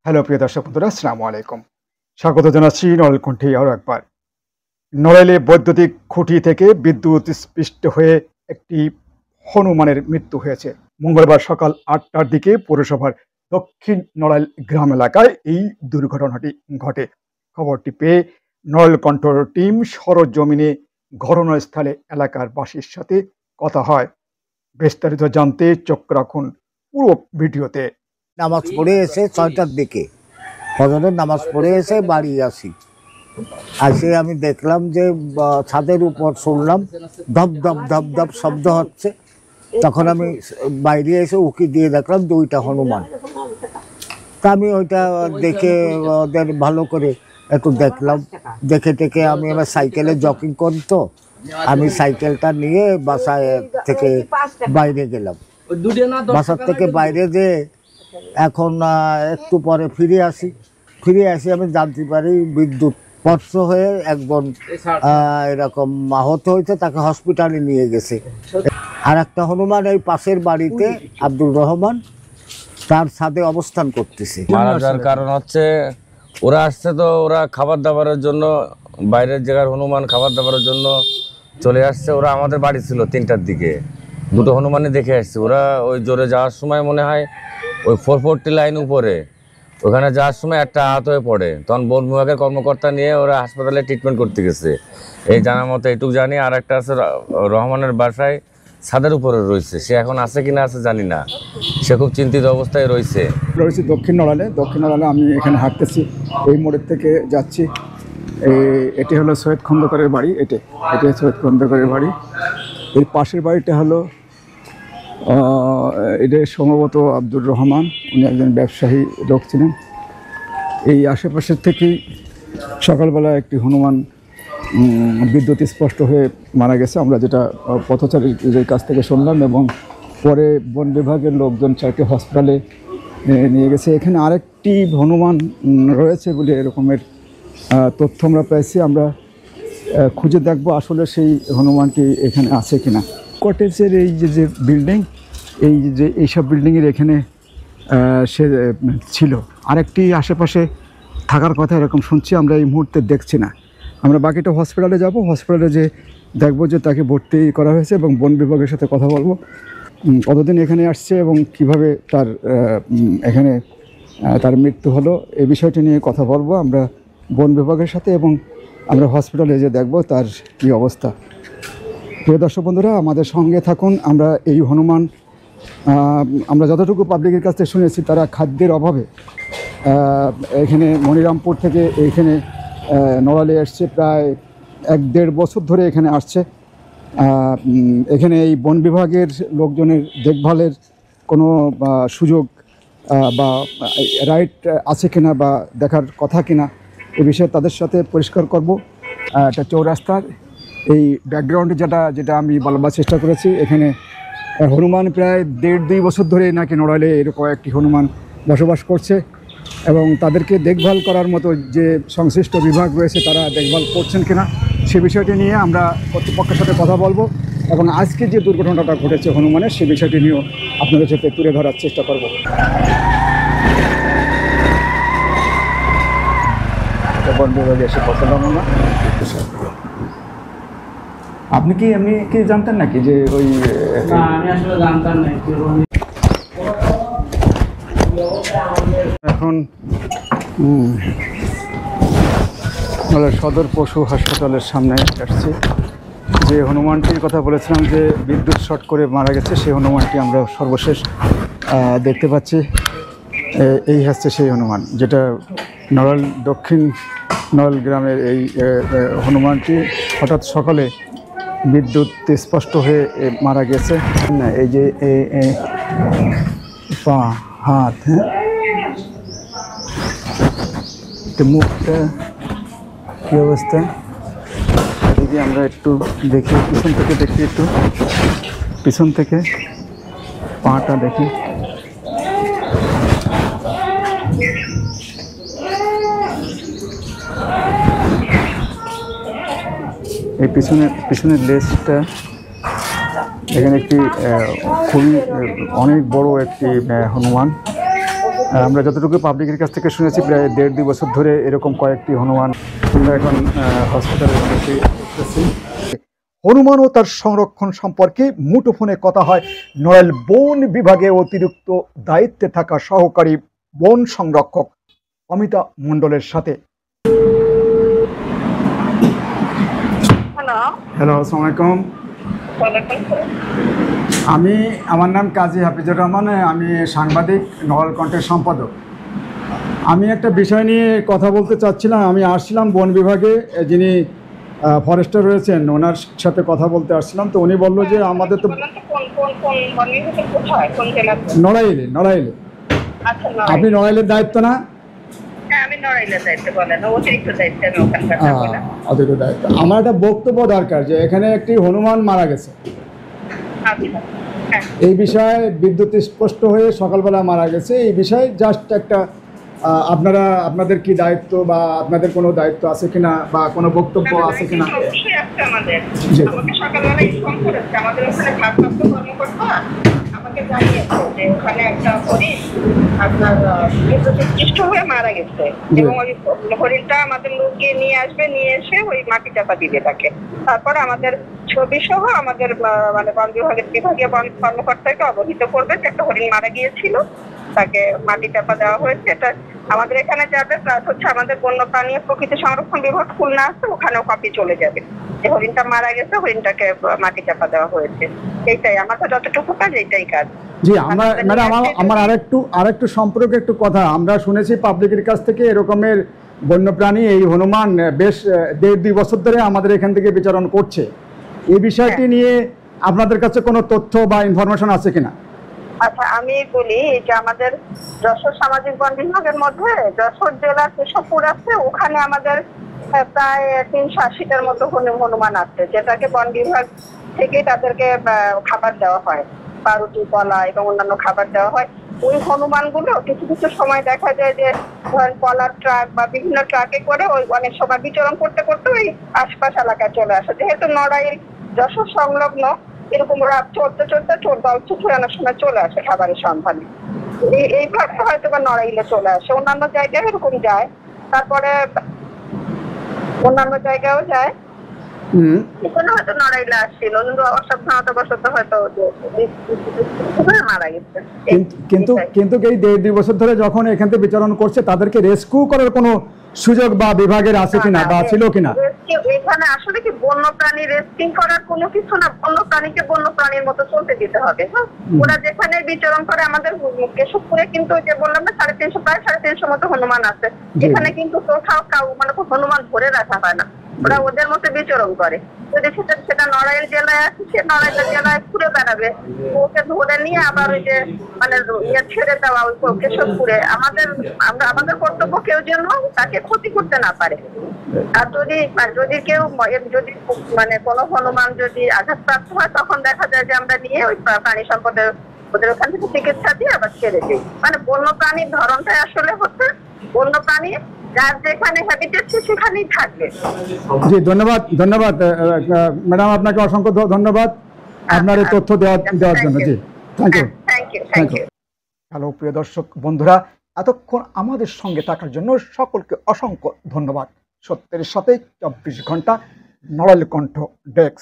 Hello প্রিয় দর্শক বন্ধুরা, আসসালামু আলাইকুম। স্বাগত জানাচ্ছি নড়াইলকণ্ঠে আরও একবার। নড়াইলে বৈদ্যুতিক খুঁটি থেকে বিদ্যুৎ স্পৃষ্ট হয়ে একটি হনুমানের মৃত্যু হয়েছে। মঙ্গলবার সকাল ৮টার দিকে পৌরসভার দক্ষিণ নড়াইল গ্রাম এলাকায় এই দুর্ঘটনাটি ঘটে। খবরটি পেয়ে নড়াইলকণ্ঠ টিম সরজমিনে ঘটনাস্থলে এলাকার বাসীর সাথে কথা হয়। বিস্তারিত জানতে চোখ রাখুন পুরো ভিডিওতে। নামাজ পড়ে এসে ৬টার দিকে ফজরের নামাজ পড়ে এসে বাড়ি আসি। আমি দেখলাম যে ছাদের উপর শুনলাম ধপ ধপ ধপ ধপ শব্দ হচ্ছে। তখন আমি বাইরে এসে উকি দিয়ে দেখলাম 2টা হনুমান। তা আমি ওইটা দেখে ওদের ভালো করে একটু দেখলাম। দেখে আমি আমার সাইকেলে জগিং করতো, আমি সাইকেলটা নিয়ে বাসায় থেকে বাইরে গেলাম। বাসার থেকে বাইরে যেয়ে এখন একটু পরে ফিরে আসি আমি জানতে পারি বিদ্যুৎ স্পর্শ হয়ে একজন এরকম আহত হয়েছে, তাকে হসপিটালে নিয়ে গেছে। আর একটা হনুমান এই পাশের বাড়িতে আব্দুর রহমান, তার ছাদে অবস্থান করতেছে। মারা যাওয়ার কারণ হচ্ছে ওরা আসছে, তো ওরা খাবার দাবারের জন্য, বাইরের জায়গার হনুমান খাবার দাবারের জন্য চলে আসছে। ওরা আমাদের বাড়ি ছিল 3টার দিকে, 2টো হনুমানই দেখে আসছে। ওরা ওই জোরে যাওয়ার সময় মনে হয় ওই 440 লাইন উপরে ওখানে যাওয়ার সময় একটা আহত হয়ে পড়ে। তখন বন বিভাগের কর্মকর্তা নিয়ে ওরা হাসপাতালে ট্রিটমেন্ট করতে গেছে। এই জানার মতো এটুকু জানি। আর একটা আছে রহমানের বাসায় ছাদের উপরে রয়েছে, সে এখন আছে কিনা আছে জানি না, সে খুব চিন্তিত অবস্থায় রয়েছে। দক্ষিণ নড়াইলে আমি এখানে হাঁটতেছি, এই মোড়ের থেকে যাচ্ছি। এটি হলো সৈয়দ খন্দকারের বাড়ি, এটি সৈয়দ খন্দকারের বাড়ি। এই পাশের বাড়িটা হলো এটা সম্ভবত আব্দুর রহমান, উনি একজন ব্যবসায়ী লোক ছিলেন। এই আশেপাশের থেকেই সকালবেলা একটি হনুমান বিদ্যুৎ স্পষ্ট হয়ে মারা গেছে, আমরা যেটা পথচারীদের কাছ থেকে শুনলাম। এবং পরে বন বিভাগের লোকজন 4টি হসপিটালে নিয়ে গেছে। এখানে আরেকটি হনুমান রয়েছে বলে এরকমের তথ্য আমরা পেয়েছি। আমরা খুঁজে দেখব আসলে সেই হনুমানটি এখানে আছে কিনা। কটেজের এই যে বিল্ডিং, এইসব বিল্ডিংয়ের এখানে সে ছিল। আরেকটি আশেপাশে থাকার কথা এরকম শুনছি, আমরা এই মুহূর্তে দেখছি না। আমরা বাকিটা হসপিটালে যাব, হসপিটালে যে দেখব যে তাকে ভর্তি করা হয়েছে এবং বন বিভাগের সাথে কথা বলবো কতদিন এখানে আসছে এবং কিভাবে এখানে তার মৃত্যু হলো, এই বিষয়টি নিয়ে কথা বলবো আমরা বন বিভাগের সাথে। এবং আমরা হসপিটালে যে দেখব তার কী অবস্থা। প্রিয় দর্শক বন্ধুরা, আমাদের সঙ্গে থাকুন। আমরা এই হনুমান, আমরা যতটুকু পাবলিকের কাছ থেকে শুনেছি, তারা খাদ্যের অভাবে এখানে মনিরামপুর থেকে এইখানে নড়াইলে আসছে, প্রায় 1-1.5 বছর ধরে এখানে আসছে। এখানে এই বন বিভাগের লোকজনের দেখভালের কোনো সুযোগ বা রাইট আছে কিনা বা দেখার কথা কিনা, এ বিষয়ে তাদের সাথে পরিষ্কার করব। একটা চৌরাস্তার এই ব্যাকগ্রাউন্ডে যেটা আমি বলবার চেষ্টা করেছি, এখানে হনুমান প্রায় 1.5-2 বছর ধরে নাকি নড়াইলে এরকম একটি হনুমান বসবাস করছে এবং তাদেরকে দেখভাল করার মতো যে সংশ্লিষ্ট বিভাগ রয়েছে তারা দেখভাল করছেন কিনা সে বিষয়টি নিয়ে আমরা কর্তৃপক্ষের সাথে কথা বলবো এবং আজকে যে দুর্ঘটনাটা ঘটেছে হনুমানের সে বিষয়টি নিয়েও আপনাদের সাথে তুলে ধরার চেষ্টা করব। বন বিভাগে এসে কথা বলবো না। আপনি কি জানতেন নাকি যে ওই? আমি আসলে জানতাম না। এখন সদর পশু হাসপাতালের সামনে আসছি। যে হনুমানটির কথা বলেছিলাম যে বিদ্যুৎ শর্ট করে মারা গেছে, সেই হনুমানটি আমরা সর্বশেষ দেখতে পাচ্ছি। এই হচ্ছে সেই হনুমান, যেটা নড়াইল দক্ষিণ নড়াইল গ্রামের এই হনুমানটি হঠাৎ সকালে বিদ্যুৎ স্পষ্ট হয়ে মারা গেছে। এই যে পা হাত, হ্যাঁ, মুখটা কী অবস্থা, এদিকে আমরা একটু দেখি, পিছন থেকে পাটা দেখি। এই পিছনের লেজটা এখানে একটি খুবই অনেক বড় একটি হনুমান। আমরা যতটুকু পাবলিকের কাছ থেকে শুনেছি প্রায় 1.5-2 বছর ধরে এরকম কয়েকটি হনুমান আমরা এখন হসপিটালে দেখতেছি। হনুমান ও তার সংরক্ষণ সম্পর্কে মুঠোফোনে কথা হয় নড়াইল বন বিভাগে অতিরিক্ত দায়িত্বে থাকা সহকারী বন সংরক্ষক অমিতা মণ্ডলের সাথে। হ্যালো, হ্যালো, আসসালামু আলাইকুম। আমার নাম কাজী হাফিজুর রহমান, আমি সাংবাদিক, নড়াইল কণ্ঠের সম্পাদক। আমি একটা বিষয় নিয়ে কথা বলতে চাচ্ছিলাম। আমি আসছিলাম বন বিভাগে, যিনি ফরেস্টার রয়েছেন ওনার সাথে কথা বলতে আসছিলাম। তো উনি বললো যে আমাদের তো নড়াইলে আচ্ছা, আপনি নড়াইলের দায়িত্ব না? হ্যাঁ, আমি নড়াইলের দায়িত্ব বলেন, অতিরিক্ত দায়িত্ব আমি ওখানকার বলেন। অতিরিক্ত দায়িত্ব। আমার একটা বক্তব্য দরকার যে এখানে একটি হনুমান মারা গেছে, আচ্ছা, হ্যাঁ, এই বিষয়ে বিদ্যুৎ স্পষ্ট হয়ে সকালবেলা মারা গেছে। এই বিষয়ে জাস্ট একটা আপনাদের কি দায়িত্ব বা আপনাদের কোনো দায়িত্ব আছে কিনা বা কোনো বক্তব্য আছে কিনা? অবশ্যই আছে আমাদের। জি। আমাকে সকালবেলা ইনফর্ম করেছে আমাদের ওখানে ভারপ্রাপ্ত কর্মকর্তা, আমাকে জানিয়েছে যে ওখানে একটা হরিণ আপনার বিদ্যুৎস্পৃষ্ট হয়ে মারা গেছে এবং ওই হরিণটা আমাদের লোক গিয়ে নিয়ে আসবে, নিয়ে এসে ওই মাটি চাপা দিবে তাকে। তারপরে আমাদের ছবি সহ আমাদের মানে বন বিভাগের বিভাগীয় বন কর্মকর্তাকে অবহিত করবে যে একটা হরিণ মারা গিয়েছিল, তাকে মাটি চাপা দেওয়া হয়েছে। এটা আমাদের এখানে যাবে, প্লাস হচ্ছে আমাদের বন্যপ্রাণী ও প্রকৃতি সংরক্ষণ বিভাগ খুলনা আছে, ওখানেও কপি চলে যাবে যে হরিণটা মারা গেছে, হরিণটাকে মাটি চাপা দেওয়া হয়েছে। এইটাই আমার তো যতটুকু কাজ, এইটাই কাজ। জি, ম্যাডাম আমার আরেকটু সম্পর্কে একটু কথা। আমরা শুনেছি পাবলিকের কাছ থেকে এরকমের বন্যপ্রাণী এই হনুমান বেশ 1.5-2 বছর ধরে আমাদের এখান থেকে বিচরণ করছে। এই বিষয়টি নিয়ে আপনাদের কাছে কোনো তথ্য বা ইনফরমেশন আছে কিনা? আচ্ছা, আমি বলি যে আমাদের যশোর সামাজিক বন বিভাগের মধ্যে যশোর জেলার কেশবপুর আছে, ওখানে আমাদের প্রায় 380টার মতো হনুমান আছে, যেটাকে বন বিভাগ থেকে তাদেরকে খাবার দেওয়া হয়, পাউরুটি, কলা এবং অন্যান্য খাবার দেওয়া হয়। ওই হনুমানগুলো কিছু কিছু সময় দেখা যায় যে ধরেন কলার ট্রাক বা বিভিন্ন ট্রাকে করে ওই অনেক সময় বিচরণ করতে করতে ওই আশপাশ এলাকায় চলে আসে। যেহেতু নড়াইল যশোর সংলগ্ন, এরকম ওরা চলতে চলতে দল ছুটে অনেক সময় চলে আসে খাবারের সন্ধানে। এইভাবে হয়তো বা নড়াইলে চলে আসে, অন্যান্য জায়গায় এরকম যায়, তারপরে অন্যান্য জায়গায়ও যায়। এখানে হয়তো নড়াইলে আসছিল, কিন্তু অসাবধানতাবশত হয়তো মারা গেছে। কিন্তু এই 1.5-2 বছর ধরে যখন এখান থেকে বিচরণ করছে তাদেরকে রেস্কিউ করার কোনো সুযোগ বা বিভাগের আছে কিনা বা ছিল কিনা? এখানে আসলে কি বন্যপ্রাণী রেস্কিউ করার কোনো কিছু না, বন্যপ্রাণীকে বন্যপ্রাণীর মতো চলতে দিতে হবে। হ্যাঁ, ওরা যেখানে বিচরণ করে, আমাদের কেশবপুরে কিন্তু যে বললাম না 350 মতো হনুমান আছে, এখানে কিন্তু কোথাও মানে হনুমান ধরে রাখা হয় না, ওরা ওদের মতো বিচরণ করে। যদি সেটা নড়াইল জেলায় আছে, সে নড়াইল জেলায় ঘুরে বেড়াবে, ওকে ধরে নিয়ে আবার ওই যে মানে ছেড়ে দেওয়া ওই কেশবপুরে। আমাদের কর্তব্য কেউ যেন তাকে ক্ষতি করতে না পারে। আর যদি কেউ যদি মানে কোনো হনুমান যদি আঘাতপ্রাপ্ত হয়, তখন দেখা যায় যে আমরা নিয়ে ওই প্রাণী সম্পদের ওদের ওখান থেকে চিকিৎসা দিয়ে আবার ছেড়ে দিই। মানে বন্যপ্রাণীর ধরনটাই আসলে হচ্ছে বন্যপ্রাণী যার যেখানে হ্যাবিটেট সেখানেই থাকবে। জি, ধন্যবাদ ম্যাডাম, আপনাকে অসংখ্য ধন্যবাদ আপনার এই তথ্য দেওয়ার জন্য। জি, থ্যাংক ইউ। হ্যালো প্রিয় দর্শক বন্ধুরা, এতক্ষণ আমাদের সঙ্গে থাকার জন্য সকলকে অসংখ্য ধন্যবাদ। সত্যের সাথে 24 ঘন্টা নড়াইল কণ্ঠ ডেস্ক।